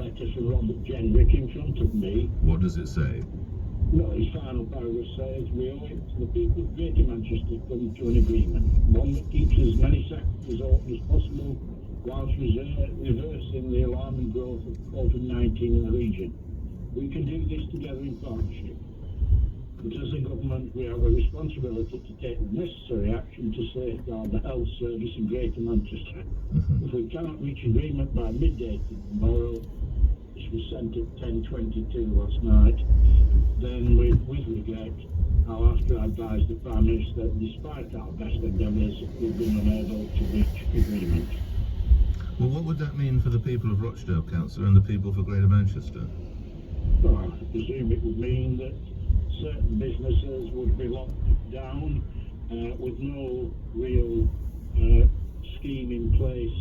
letter from Robert Jenrick in front of me. What does it say? Well, his final paragraph says, we owe it to the people of Greater Manchester to come to an agreement, one that keeps as many sectors open as possible whilst reversing the alarming growth of COVID-19 in the region. We can do this together in partnership. But as a government, we have a responsibility to take the necessary action to safeguard the health service in Greater Manchester. If we cannot reach agreement by midday tomorrow, this was sent at 10:22 last night, then with regret, I'll have to advise the Prime Minister that despite our best endeavours, we've been unable to reach agreement. Well, what would that mean for the people of Rochdale, Councillor, and the people for Greater Manchester? Well, I presume it would mean that certain businesses would be locked down with no real scheme in place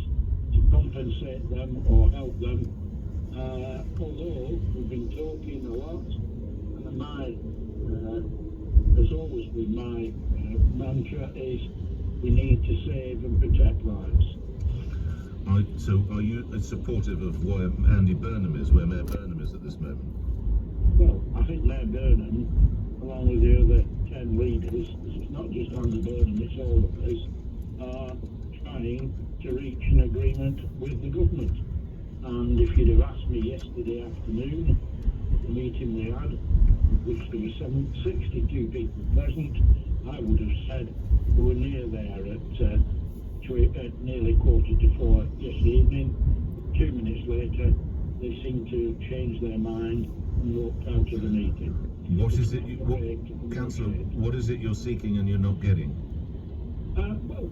to compensate them or help them. Although we've been talking a lot, and as always with my mantra is we need to save and protect lives. So are you supportive of where Andy Burnham is, where Mayor Burnham is at this moment? Well, I think Mayor Burnham, along with the other 10 leaders, it's not just Andy Burnham, it's all of us, are trying to reach an agreement with the government. And if you'd have asked me yesterday afternoon, the meeting we had, which there were 62 people present, I would have said we were near there at nearly 3:45 yesterday evening. 2 minutes later, they seemed to change their mind and walked out of the meeting. What is it, Councillor, what is it you're seeking and you're not getting? Well,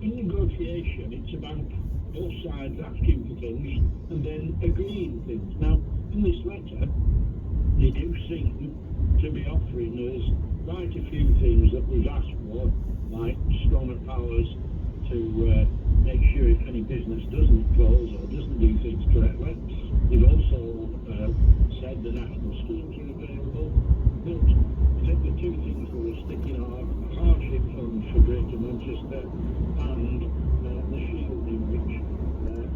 in negotiation, it's about both sides asking for things and then agreeing things. Now, in this letter, they do seem to be offering us quite a few things that we've asked for, like stronger powers to make sure if any business doesn't close or doesn't do things correctly. They've also said the national schemes are available, but I think the two things that we're sticking are hardship funds for Greater Manchester and the shielding, which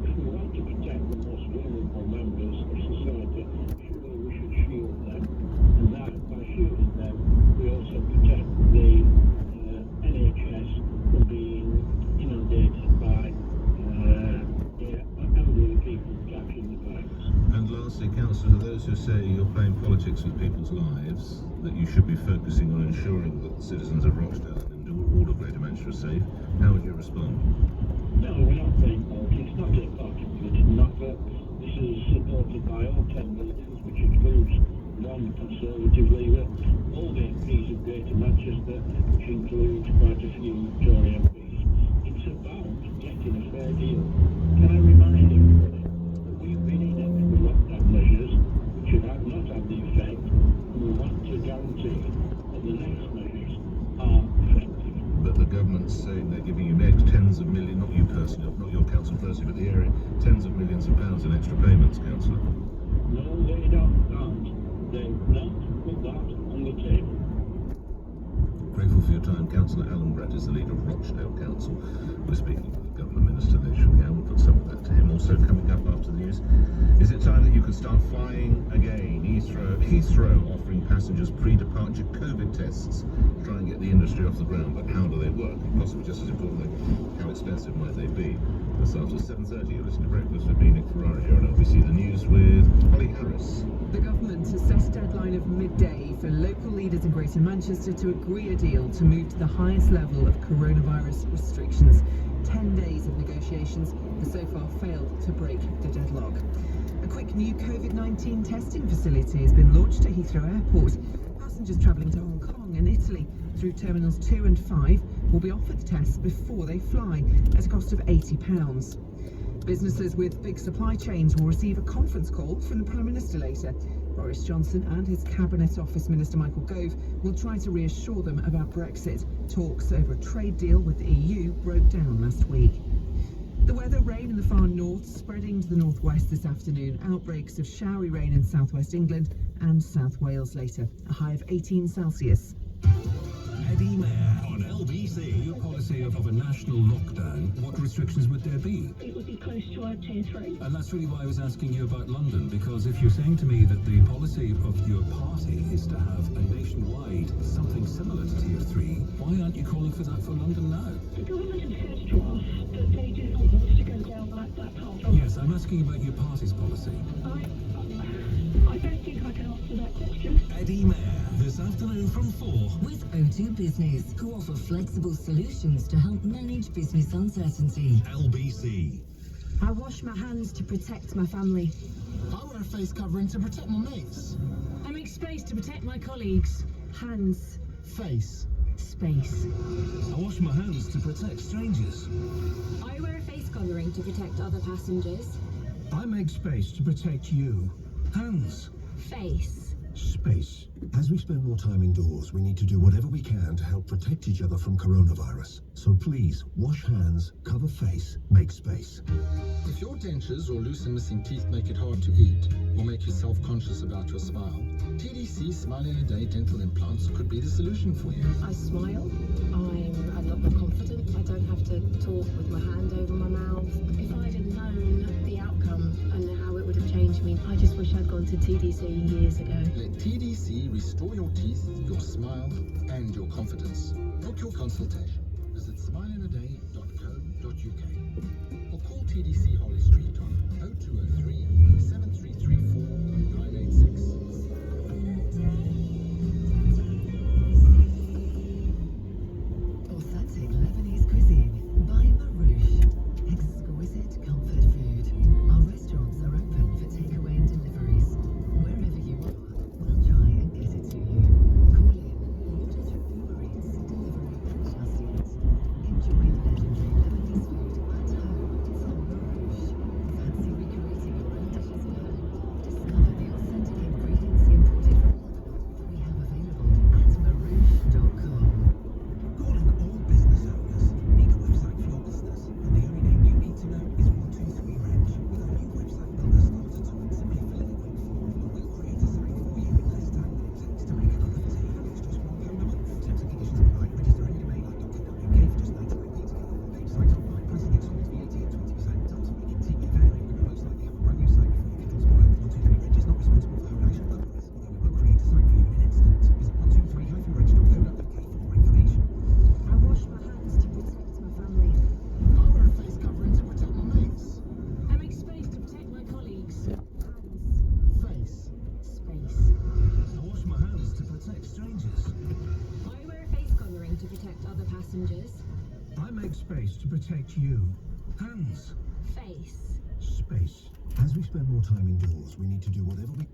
if we want to protect the most vulnerable members of society, surely we should shield them, and that by shielding them we also protect the NHS from being inundated by elderly people catching the virus. And lastly, Councillor, for those who say you're playing politics with people's lives, that you should be focusing on ensuring that the citizens of Rochdale and all of Greater Manchester are safe, how would you respond? No, we're not playing politics, not a party political matter. This is supported by all 10 leaders, which includes one Conservative leader, all the MPs of Greater Manchester, which includes quite a few Tory MPs. It's about getting a fair deal. Can I remind everybody that we've been in extra lockdown measures which have not had the effect, and we want to guarantee that the next measures are effective. But the government's saying they're giving you next tens of millions, not you personally, not your council personally, but the area, tens of millions of pounds in extra payments, Councillor. No, they don't. They've not put that on the table. Grateful for your time. Councillor Alan Brett is the leader of Rochdale Council. We're speaking with the Government Minister later in the hour. We'll put some of that to him. Also coming up after the news, is it time that you could start flying again? Heathrow offering passengers pre-departure COVID tests to try and get the industry off the ground. But how do they work? And possibly just as importantly, how expensive might they be? That's after 7:30. You're listening to Breakfast with me, Nick Ferrari, here on LBC The News with Holly Harris. The government has set a deadline of midday for local leaders in Greater Manchester to agree a deal to move to the highest level of coronavirus restrictions. 10 days of negotiations have so far failed to break the deadlock. A quick new COVID-19 testing facility has been launched at Heathrow Airport. Passengers travelling to Hong Kong and Italy through Terminals 2 and 5 will be offered the tests before they fly at a cost of £80. Businesses with big supply chains will receive a conference call from the Prime Minister later. Boris Johnson and his Cabinet Office Minister Michael Gove will try to reassure them about Brexit. Talks over a trade deal with the EU broke down last week. The weather, rain in the far north, spreading to the northwest this afternoon. Outbreaks of showery rain in southwest England and South Wales later. A high of 18 Celsius. Eddie Mayer on LBC. TDC, your policy of a national lockdown, what restrictions would there be? It would be close to our tier 3. And that's really why I was asking you about London, because if you're saying to me that the policy of your party is to have a nationwide something similar to tier 3, why aren't you calling for that for London now? The government have said to us that they do not want us to go down that path. Yes, I'm asking about your party's policy. I don't think I can answer that question. Eddie Mayer, this afternoon from 4. With O2 Business, who offer flexible solutions to help manage business uncertainty. LBC. I wash my hands to protect my family. I wear a face covering to protect my mates. I make space to protect my colleagues. Hands. Face. Space. I wash my hands to protect strangers. I wear a face covering to protect other passengers. I make space to protect you. Hands. Face. Space. As we spend more time indoors, we need to do whatever we can to help protect each other from coronavirus. So please, wash hands, cover face, make space. If your dentures or loose and missing teeth make it hard to eat, or make you self-conscious about your smile, TDC Smile in a Day dental implants could be the solution for you. I smile. I'm a lot more confident. I don't have to talk with my hand over my mouth. If I'd have known the outcome and how it would have changed me, I just wish I'd gone to TDC years ago. Let TDC restore your teeth, your smile, and your confidence. Book your consultation. Visit smileinaday.co.uk or call TDC Holly Street on 0203 7334 986. Authentic Lebanese cuisine by Marouche. Exquisite comfort food. Our restaurants are open for takeaway and deliveries. Wherever you are, we'll try and get it to you. Call in or order through Uber Eats, delivery, and Just Eat. Enjoy legendary Lebanese food at home from Marouche. Fancy recreating your own dishes at home? Discover the authentic ingredients imported from Lebanon that we have available at marouche.com. Calling all business owners. Need a website for your business, and the only name you need to know is 123 Reg. With our new website builder starter tool, simply fill in a quick form, and we'll create a site for you in less time than it takes to make a cup of tea. It's just £1 a month. Terms and conditions apply. Register any domain like .co.uk for just 99p to get a one-page site online. Pricing excludes VAT and 20% tax. We continue varying, but most likely have a brand new site before you get spoiled. 123 Reg is not responsible for our actual uploads, although we will create a site for you in an instant. Visit 123-reg.co.uk for more information. I wash my hands to protect my family. I wear a face covering to protect my mates. I make space to protect my colleagues. Hands. Face. Space. I wash my hands to protect strangers. I wear a face covering to protect other passengers. I make space to protect you. Hands. Face. Space. As we spend more time indoors, we need to do whatever we...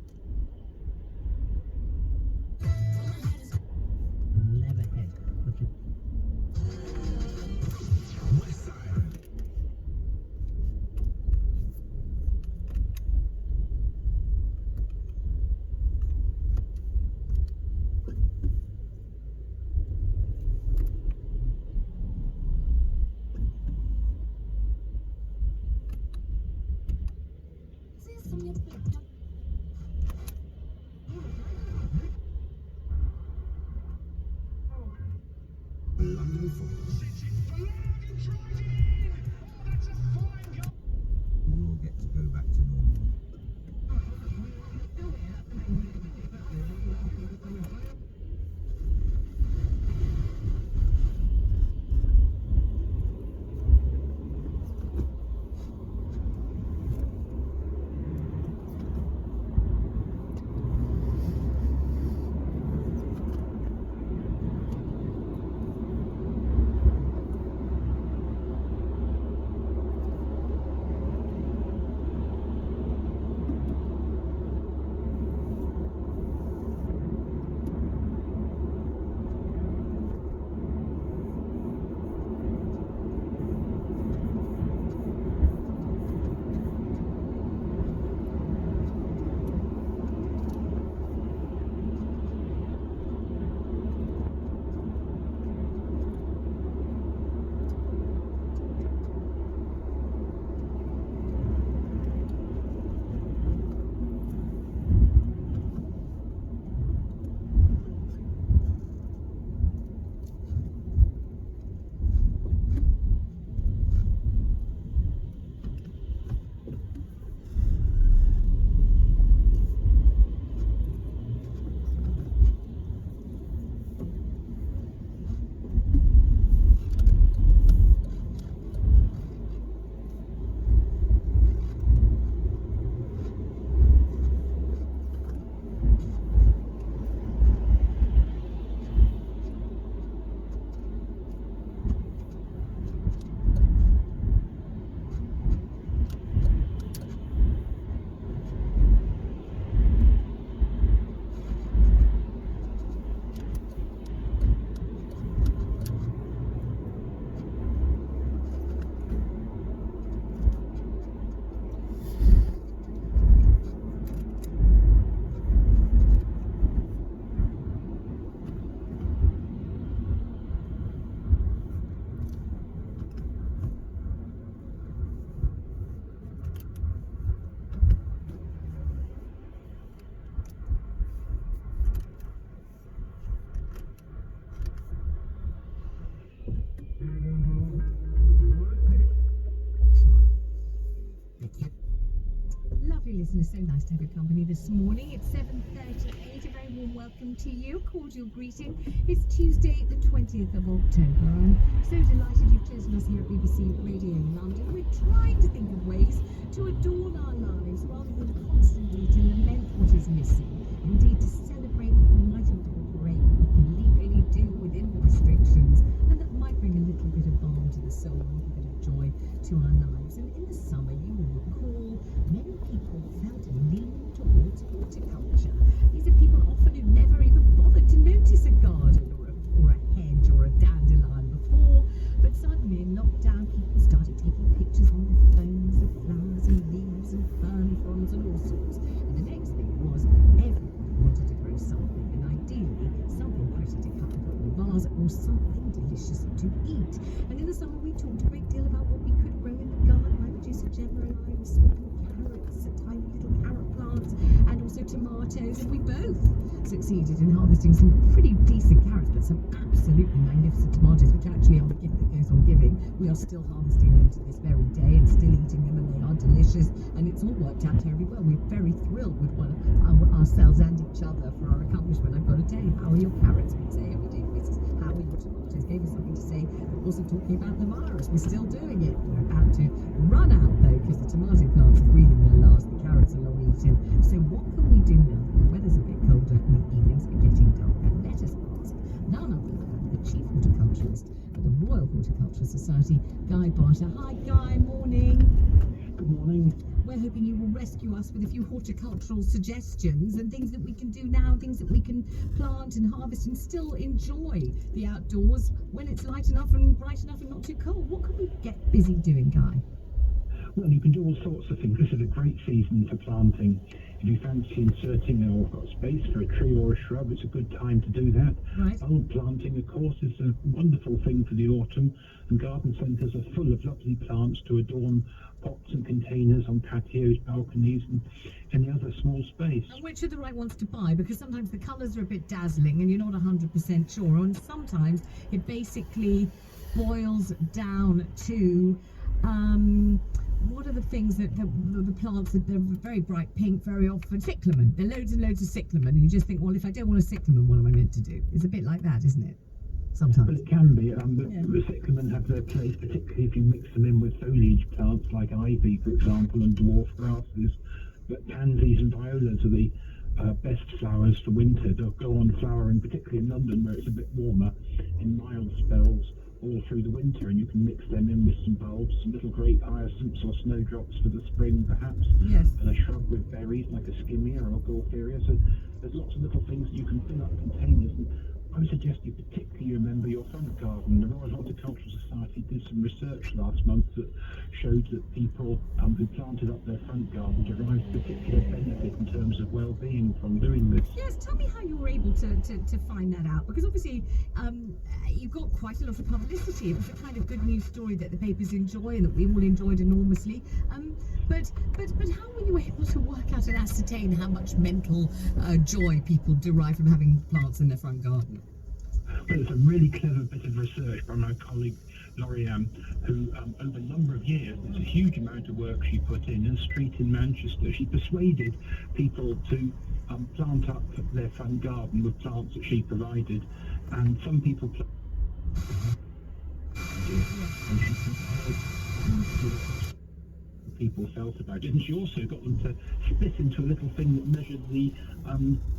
Leatherhead. West Side. lovely listener. So nice to have your company this morning. It's 7:38. A very warm welcome to you. Cordial greeting. It's Tuesday, the 20th of October. I'm so delighted you've chosen us here at BBC Radio London. We're trying to think of ways to adorn our lives rather than constantly to lament what is missing. Indeed, to celebrate what we might incorporate, what we can legally do within the restrictions, and that might bring a little bit of balm to the soul, a little bit of joy to our lives. And in the summer, you will recall many people felt leaning towards horticulture. These are people often who never even bothered to notice a garden or a hedge or a dandelion before, but suddenly in lockdown, people started taking pictures on their phones of flowers and leaves and fern fronds and all sorts. And the next thing was everyone wanted to grow something, and ideally something pretty to cut and put in a vase or something delicious to eat. And in the summer, we talked a great deal about what we could grow in the garden. I produce a Gemma and I were swapping carrots, tiny little carrot plants, and also tomatoes, and we both succeeded in harvesting some pretty decent carrots, but some absolutely magnificent tomatoes, which actually are the gift that goes on giving. We are still harvesting them to this very day and still eating them, and they are delicious, and it's all worked out terribly well. We're very thrilled with ourselves and each other for our accomplishment. I've got to tell you, how are your carrots? We say every day, Mrs. How are your tomatoes? Gave us something to say, but also talking about the virus. We're still doing it. We're about to run out though, because the tomato plants are breathing their last, the carrots are long eaten. So what can we do now? The weather's a bit colder and the evenings are getting darker. Let us ask none other than the chief horticulturist at the Royal Horticultural Society, Guy Barter. Hi Guy, morning. Good morning. We're hoping you will rescue us with a few horticultural suggestions and things that we can do now, things that we can plant and harvest and still enjoy the outdoors when it's light enough and bright enough and not too cold. What can we get busy doing, Guy? Well, you can do all sorts of things. This is a great season for planting. If you fancy inserting or got space for a tree or a shrub, it's a good time to do that. Right. Bulb planting, of course, is a wonderful thing for the autumn, and garden centres are full of lovely plants to adorn pots and containers on patios, balconies, and any other small space. And which are the right ones to buy? Because sometimes the colours are a bit dazzling and you're not 100% sure, and sometimes it basically boils down to what are the things that the plants that they're very bright pink very often? Cyclamen. There are loads and loads of cyclamen, and you just think, well, if I don't want a cyclamen, what am I meant to do? It's a bit like that, isn't it? Sometimes. Well, it can be. The cyclamen have their place, particularly if you mix them in with foliage plants like ivy, for example, and dwarf grasses. But pansies and violas are the best flowers for winter. They'll go on flowering, particularly in London, where it's a bit warmer, in mild spells all through the winter, and you can mix them in with some bulbs, some little grape hyacinths or snowdrops for the spring, perhaps. Yes. And a shrub with berries like a skimmia or a gaultheria. So there's lots of little things that you can fill up containers. And I would suggest you particularly remember your front garden. The Royal Horticultural Society did some research last month that showed that people who planted up their front garden derived particular benefit in terms of well-being from doing this. Yes, tell me how you were able to find that out, because obviously you got quite a lot of publicity. It was a kind of good news story that the papers enjoy and that we all enjoyed enormously. But how were you able to work out and ascertain how much mental joy people derive from having plants in their front garden? Well, it's a really clever bit of research by my colleague Lorianne, who over a number of years, it's a huge amount of work she put in a street in Manchester. She persuaded people to plant up their front garden with plants that she provided, and some people people felt about it, and she also got them to spit into a little thing that measured the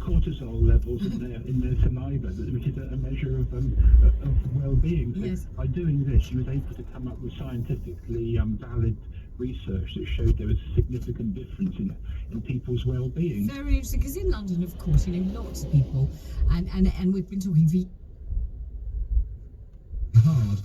cortisol levels in their saliva, which is a measure of well-being. So yes. By doing this, she was able to come up with scientifically valid research that showed there was a significant difference in people's well-being. Very interesting, because in London, of course, lots of people, and we've been talking hard.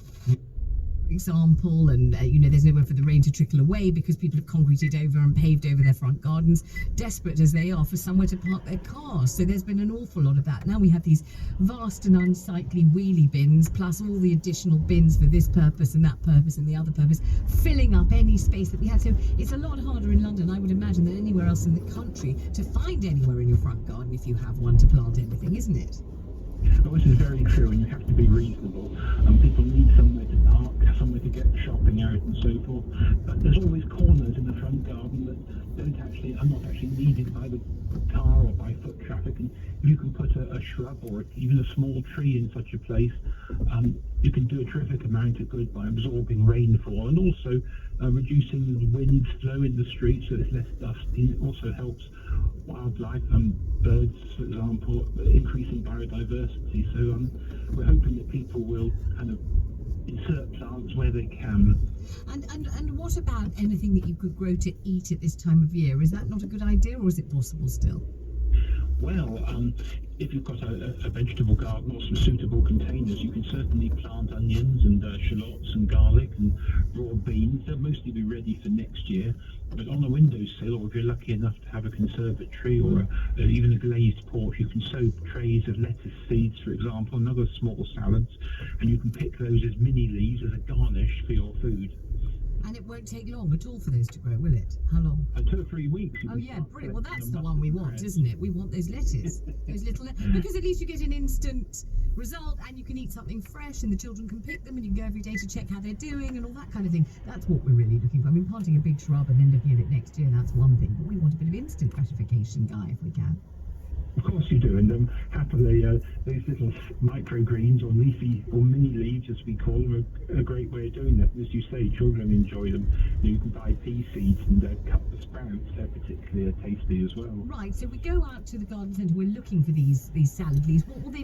For example, and there's nowhere for the rain to trickle away because people have concreted over and paved over their front gardens, desperate as they are for somewhere to park their cars. So there's been an awful lot of that. Now we have these vast and unsightly wheelie bins, plus all the additional bins for this purpose and that purpose and the other purpose, filling up any space that we had. So it's a lot harder in London, I would imagine, than anywhere else in the country to find anywhere in your front garden if you have one to plant anything, isn't it? Well, this is very true, and you have to be reasonable. People need somewhere to park, somewhere to get shopping out and so forth. But there's always corners in the front garden that don't actually are not actually needed by the car or by foot traffic. And if you can put a shrub or even a small tree in such a place, you can do a terrific amount of good by absorbing rainfall and also reducing the wind flow in the street so it's less dusty. It also helps wildlife, birds, for example, increasing biodiversity. So we're hoping that people will kind of insert plants where they can. And what about anything that you could grow to eat at this time of year? Is that not a good idea, or is it possible still? Well, if you've got a vegetable garden or some suitable containers, you can certainly plant onions and shallots and garlic and raw beans. They'll mostly be ready for next year. But on a windowsill, or if you're lucky enough to have a conservatory or even a glazed porch, you can sow trays of lettuce seeds, for example, and other small salads, and you can pick those as mini leaves as a garnish for your food. And it won't take long at all for those to grow, will it? How long? 2 or 3 weeks. Oh yeah, brilliant. Well, that's the one we want, isn't it? We want those lettuce, those little, because at least you get an instant result, and you can eat something fresh, and the children can pick them, and you can go every day to check how they're doing, and all that kind of thing. That's what we're really looking for. I mean, planting a big shrub and then looking at it next year, that's one thing, but we want a bit of instant gratification, Guy, if we can. Of course you do, and happily those little microgreens or leafy or mini leaves, as we call them, are a great way of doing that. As you say, children enjoy them. You can buy pea seeds and cut the sprouts. They're particularly tasty as well. Right, so we go out to the garden centre. We're looking for these salad leaves. What will they